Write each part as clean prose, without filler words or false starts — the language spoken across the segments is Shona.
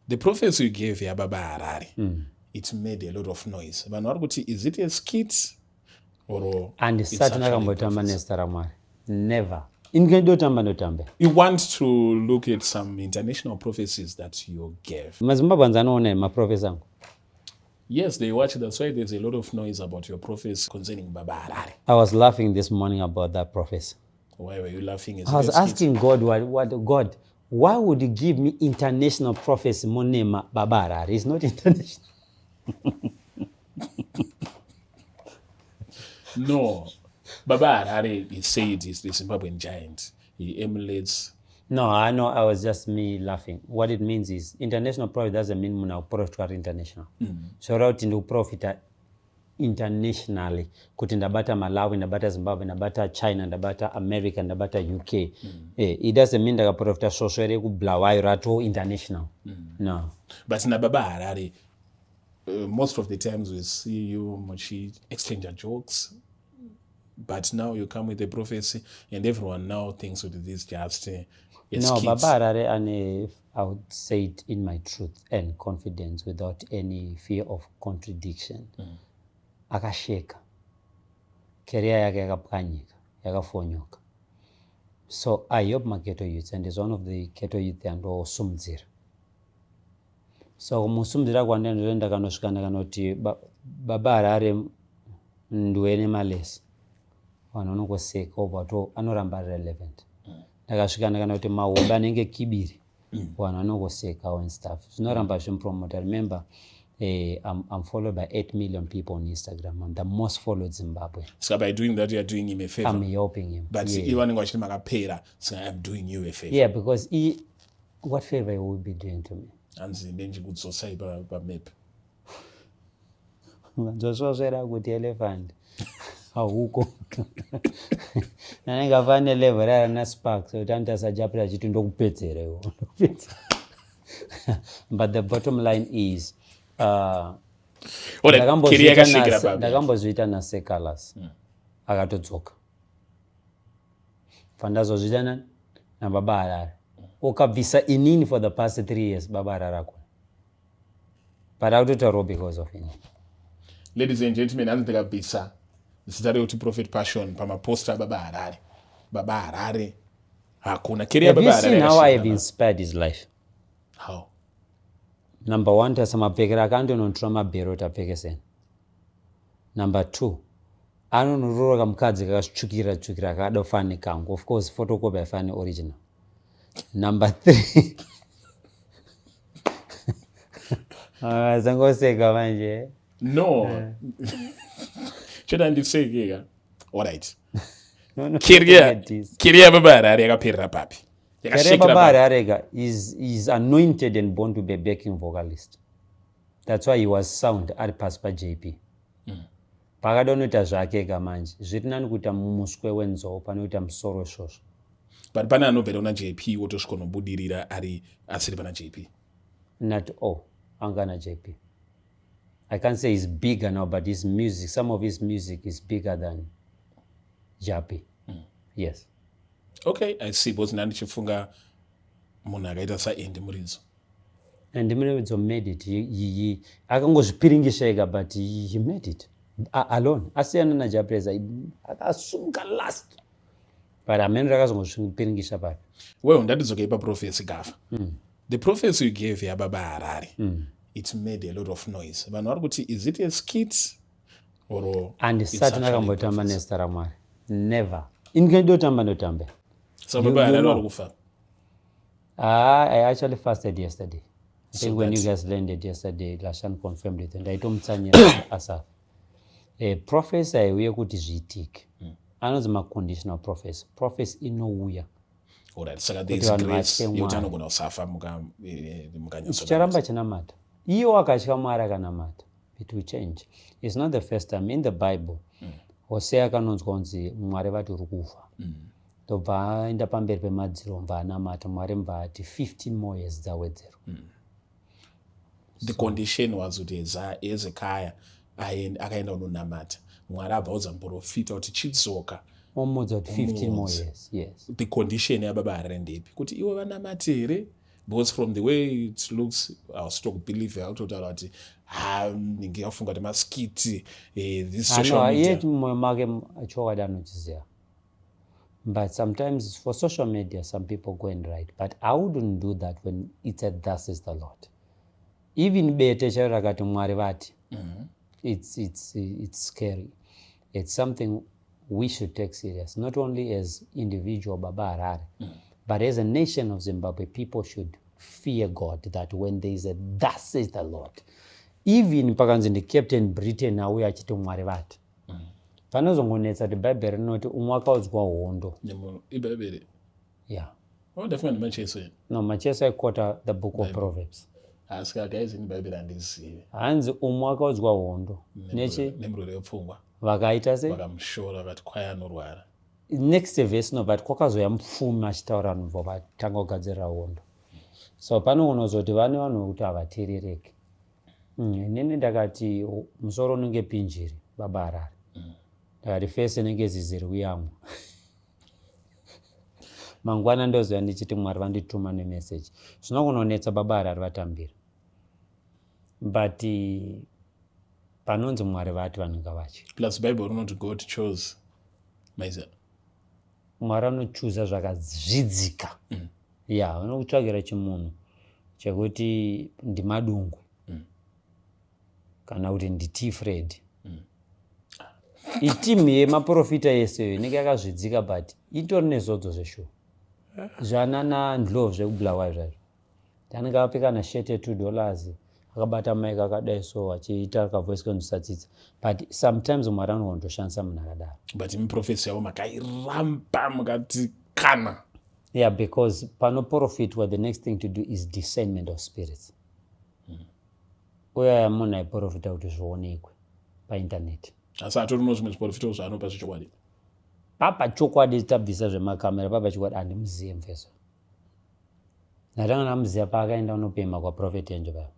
The prophecy you gave here, Baba Harare, it made a lot of noise. Is it a skit or and it's certain actually a prophecy? Never. You want to look at some international prophecies that you gave. Yes, they watch. That's why there's a lot of noise about your prophecy concerning Baba Harare. I was laughing this morning about that prophecy. Why were you laughing? I was asking God, God, why would you give me international prophecy? My name Baba Harare is not international. No, Baba Harare, he said he's the Zimbabwean giant. He emulates. No, I know. I was just me laughing. What it means is international profit doesn't mean muna profit international. So route into profit internationally. Kuti ndabata Malawi, ndabata Zimbabwe, ndabata China, ndabata America, ndabata UK. It doesn't mean that profit social ku Blawayo rato international. No. But in Baba Harare, most of the times we see you Mochi exchange jokes. But now you come with a prophecy, and everyone now thinks with this just no, Baba Harare, and I would say it in my truth and confidence without any fear of contradiction. Akasheka. Career yake yakapwanyika, yakafonyoka. So I hope my Keto youth, and is one of the Keto youth and Sumzir. So musumzira kwanda ndoenda kanosvikana kanoti Baba Harare nduene malesi. Vanonongoseka obva to anoramba relevant. Ndakasvikana kana kuti mahombe anenge kibiri vanhu vanongoseka and stuff. Zvinoramba zvimpromota. Remember, I'm followed by 8 million people on Instagram. I'm the most followed Zimbabwe. So by doing that, you're doing him a favor. I'm helping him. But even when so I'm doing you a favor. Yeah, because what favor he would be doing to me? And then you could so say by map. Ndozvozvera kuti elephant. Huko. Nanenga fane level rana spark so tanta sajapira chitu ndokupedzera iwo. But the bottom line is ndakambozviita naSekalas akatodzoka. Fandazozviita nani naBaba Harare. Ukabvisa inini for the past 3 years Baba Harare akona. But I would tell because of him. Ladies and gentlemen, I'm the Bisa. This is the Prophet Passion from poster Baba Harare. Baba Harare. Have you seen how I have inspired his life? How? Number 1, tasamapfekera akandonotora mabhero tapfekeseni. Number 2, anonoroka mukadzi kakasvukira kakada kufane kangu. Of course, photocopy haifani original. Number 3, zangoseka manje. No. Should I say here? All right. No, Kiria Baba Harare akapera papi. Kiria Baba Harare is anointed and born to be a backing vocalist. That's why he was sound at Paspa JP. Pakadonota zvake gamanje. Zvirinani kuita mumuswe wenzou panoita musoro shosho. But pana anovera una JP wotosvika nobudirira ari asiri pana JP. Not all. Angana JP. I can't say he's bigger now, but his music, some of his music is bigger than JP. Yes. Okay, I see. But nani chifunga munhu akaita saEndi Muridzo. And Muridzo made it. He akangozvipiringisha ega, but he made it alone. Asiyana na Japreza akasumuka last. But amene rakazongozvipiringisha papi. Well, that is okay pa prophecy gafa. The prophecy you gave here Baba Harare. It made a lot of noise. Is it a skit or and certain akambotamba nesta ramwari? Never. Ingedotamba notambe. So Baba Harare alikufa. I actually fasted yesterday. I think when you guys landed yesterday, Lashan confirmed it, and I told Mtsanya Asaf. A prophecy aiuye kuti zviitike. Anonzi conditional prophecy. Prophecy inouya. Alright, saka there is grace. Yotanogona usafa mukanyasa. Chicharamba chinamata. Iyo akatya Mwari akanamata. It will change. It's not the first time in the Bible. Hosea akanonzwa kunzi Mwari vati uri kufa. Ndobva aenda pamberi pemadziro mva anamata. Mwari mva ati 15 more years dzawedzero. The condition was kuti Hezekiah akaenda kunonamata. Mwari abva audza muprofita kuti chidzoka. Omudza kuti 15 more years. Yes. The condition yaBaba Harare ndepi? Kuti ivo vanamate here because from the way it looks hausitokubelieve akutotaura kuti ninge afunga kuti maskiti this social media yet mumwe make chokwadi anochiziva. But sometimes for social media, some people go and write. But I wouldn't do that when it's a thus is the Lord. Even bete charakati mwari vati. It's scary. It's something we should take serious. Not only as individual Baba Harare, but as a nation of Zimbabwe, people should fear God that when there is a thus says the Lord. Even pakanzi the Captain Britain auye achiti mwari vati. Panozongonetsa kuti bhaibheri rinoti umwaka udzwa hondo. Ibhaibheri? Yeah. Definitely macheso. No, macheso I quote the book of Proverbs. Asika guys in Bible handizivi. Hanzi umwaka udzwa hondo. Nechi? Nemurwere wepfungwa. Vakaita sei? Vakamshora vakati kwai anorwara. Next verse no, but kwakazoya mupfumi achitaura nubvo vatanga kugadzirira hondo. So panongonozoti vane vanhu vokuti havateerereki. Inini ndakati musoro unenge pinjiri Baba Harare. Ndakati fese inenge zizi ruyamwa. Mangwana ndozoya ndichiti Mwari vandituma nemeseji. Zvinogononetsa Baba Harare vatambira. But panonzi Mwari vati vanhu ngavachi. Plus Bible runoti God chose Maizera. Mwari anochuza zvakazvidzika. Yeah, vanokutsvagira chimunhu chekuti ndimadungwe. Kana kuti nditi Fred. Itimu yemaprofita yese inenge yakazvidzika but itori nezodzo zveshuwa. Zvanana ndlove zvekubulawa izvazvo. Tanenge apfeka na shirt $2 akabata mic akadai so achiita kavoice kandisatsitsa. But sometimes Mwari anondoshandisa munhu akadaro. But muprofesi yavo makairamba mukati kana. Yeah, because pano profit what the next thing to do is discernment of spirits. Uya munhu aiprofita kuti zvionekwe painternet. Asi atori nezvimwe zviprofito zvaanopa zvechokwadi. Papa chokwadi tabvisa zvemakamera papa chokwadi handimuzive mufeso. Ndatanga ndamuziva paakaenda unopema kwaprofeti enjo papa.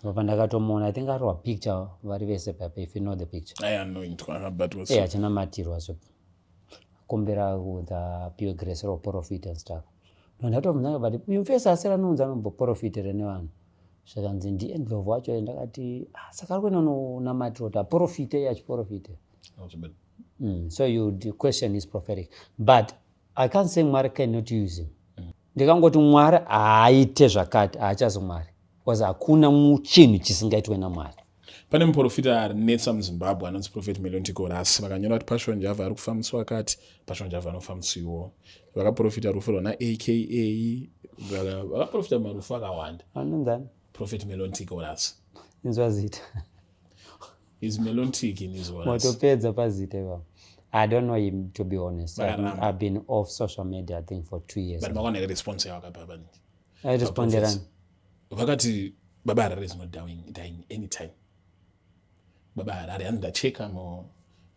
Papa ndakatomuona, I think arwa picture vari vese papa, if you know the picture. I anointwa akabatwa so. Achinamatiriwa so. Kumbira kuti apiwe grace roprofita and stuff. Ndatomubvunza but mufeso asera anonzi anomboprofitire nevanhu. Zvakanzi ndiendlove wacho ndakati saka ari kuenda unonamatira kuti aprofite achiprofite. So the question is prophetic. But I can't say Mwari cannot use him. Ndikangoti Mwari aaite zvakati haachazi Mwari. Because hakuna chinhu chisingaitwe naMwari. Pane muprofita arinetsa muZimbabwe anonzi Prophet Melon Tikorasi vakanyora kuti Passion Java ari kufambiswa akati Passion Java anofambisiwo. Vakaprofita rufu rona AKA vakaprofita marufu akawanda. Anonzani? Prophet Melon Tikorasi. Inzwa zita. Is Melon Tiki in his words. Motopedza pazita iwapo. I don't know him, to be honest. I've been off social media, I think, for 2 years. But makona response yao kapapa nini? I responderani. Vakati Baba Harare is not dying anytime. Baba Harare andacheka no.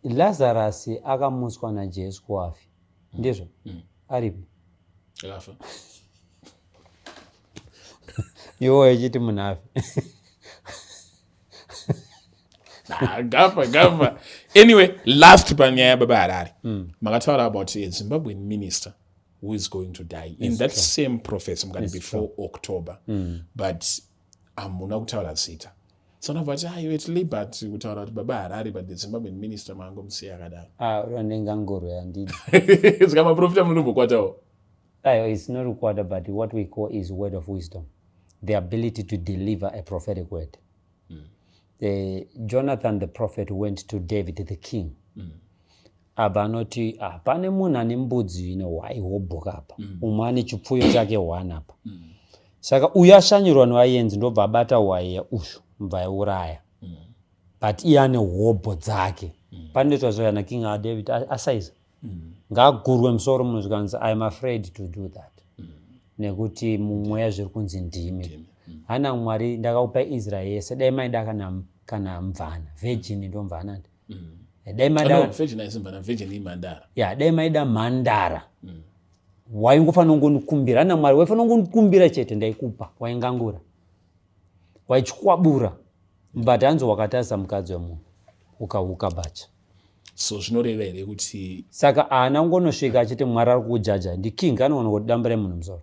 Lazarus akamuswa naJesu kuafi. Ndizvo? Aripi? Akafa. Iwo echiti munafi. Gafa. Anyway, last panyaya ya Baba Harare. Makataura about a Zimbabwean minister who is going to die in that same prophecy before October. But amuna kutaura zita. So navati it's liberty kutaura kuti Baba Harare but the Zimbabwean minister mangomsiya akadaro. Ndengangoro yandidi. Zikama profita munombokwatawo. It's not required, but what we call is word of wisdom. The ability to deliver a prophetic word. Jonathan the prophet went to David the king. Abanoti pane munhu ane mbudzi ine hwai hobhoka apa. Umwe ane chipfuyo chake hwana apa. Saka uyo ashanyirwa nevaenzi ndobva abata hwai ushu mubva auraya. But iye ane hobho dzake. Pandoitwa zvakana king David asaiza. Ngagurwe musoro munhu zvikanzi I am afraid to do that. Nekuti mumweya zviri kunzi ndimi. Hana Mwari ndakaupa Israel yese dai maida kana mvana virgin ndo mvana dai maida virgin aisimvana virgin imandara dai maida mandara waingofanira kungokumbira hana Mwari waifanira kungokumbira chete ndaikupa waingangura waichikwabura but hanzo wakatasa mukadzi wemunhu ukauka bacha. So zvinoreva here kuti saka ana ungonosvika achiti Mwari ari kujaja ndi king anoona kuti damba remunhu musoro.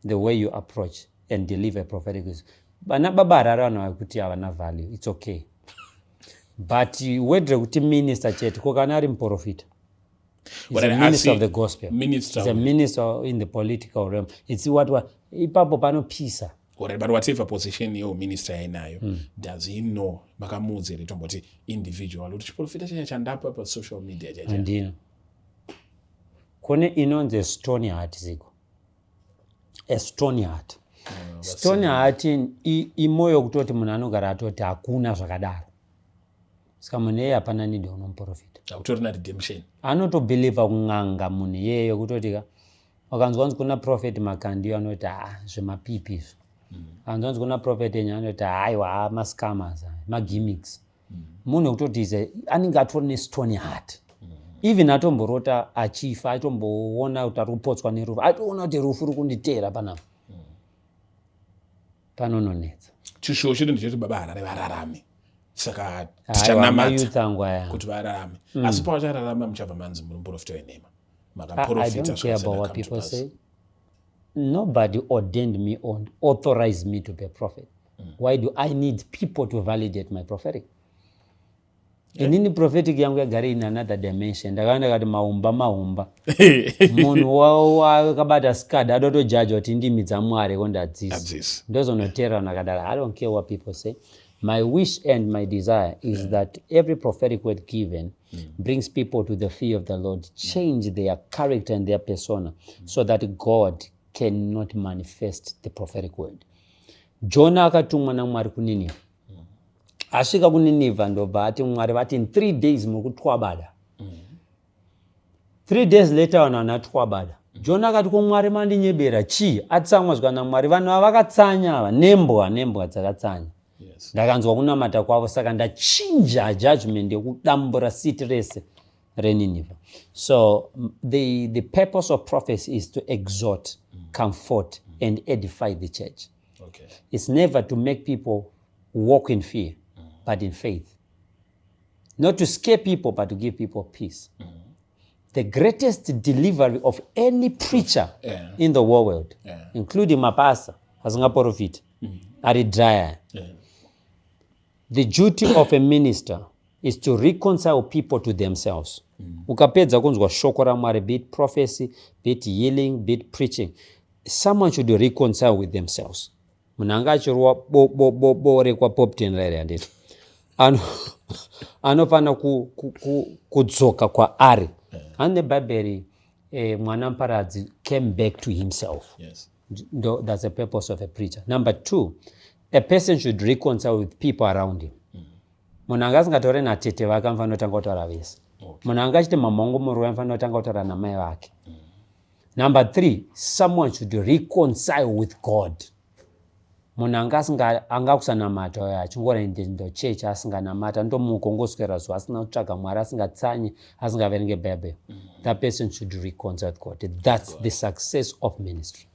the way you approach and deliver prophetic wisdom. Vana baba harare vanhu vakuti havana value, it's okay. But wedre kuti minister chete ko kana ari muprofita. He's a minister of the gospel. He's a minister in the political realm. It's what ipapo panopisa. But whatever position your minister ainayo, does he know makamuudze ri tomboti individual kuti chiprofita chanya chandapa pa social media chacha. Andino. Kone inonze stony heart ziko. A stony heart. Stony heart imoyo kutoti munhu anogara atoti hakuna zvakadaro. Saka munhu iyeye hapana need unomuprofita. Akutorina redemption. Anotobheliva kung'anga munhu iyeyo kutoti wakanzwa kuna prophet Makandi anoti zvemapipi izvo. Anzonzi kuna prophet enya anoti haiwa mascammers, magimmicks. Munhu kutoti anenge atori nestony heart. Even atomborota achifa, atomboona kuti ari kupotswa nerufu, atoona kuti rufu ruri kunditeera panapa. Panononetsa. Chishuwo chedu ndechoti baba harare vararame. Saka tichanamata kuti vararame. Asi pavachararama muchabva manzi muri muprofita wenhema. I don't care about what people say. Nobody ordained me or authorized me to be a prophet. Why do I need people to validate my prophetic? Inini prophetic yangu yagare in another dimension. Ndakaenda kati maumba. Munhu wakabata skad adotojudge kuti ndimi dzaMwari kondadzisa. Ndozonotera nakadara. I don't care what people say. My wish and my desire is that every prophetic word given brings people to the fear of the Lord, change their character and their persona so that God cannot manifest the prophetic word. Jonah akatumwa naMwari kuNineveh. Asvika kuNineveh ndobva ati Mwari vati in 3 days mukutwabada. 3 days later vanhu vanatwabada. Jonah akati kuMwari mandinyebera chi? Atsamwa zvikana Mwari vanhu vakatsanya ava nembwa dzakatsanya. Ndakanzwa kunamata kwavo saka ndachinja judgment yekudambura city rese reNineveh. So the purpose of prophecy is to exhort, comfort and edify the church. Okay. It's never to make people walk in fear, but in faith. Not to scare people, but to give people peace. The greatest delivery of any preacher in the world, including Mapasa, asingaprofita, ari dry. The duty of a minister is to reconcile people to themselves. Ukapedza kunzwa shoko raMwari, be it prophecy, be it healing, be it preaching, someone should reconcile with themselves. Munhu anga achirwa borekwa popten rere handiti. Anofana kudzoka kwaari. And the Bible, mwana muparadzi came back to himself. Yes. That's the purpose of a preacher. Number 2, a person should reconcile with people around him. Munhu anga asingatore natete vake anofanira kutanga kutaura vese. Munhu anga achiti mamhongomoro anofanira kutanga kutaura namai vake. Number 3, someone should reconcile with God. Munhu anga kusanamata uyo achingora ndo church asinganamata ndomuka ongoswera zuva asina kutsvaga Mwari, asingatsanyi, asingaverenge Bible. That person should reconcile with God. That's the success of ministry.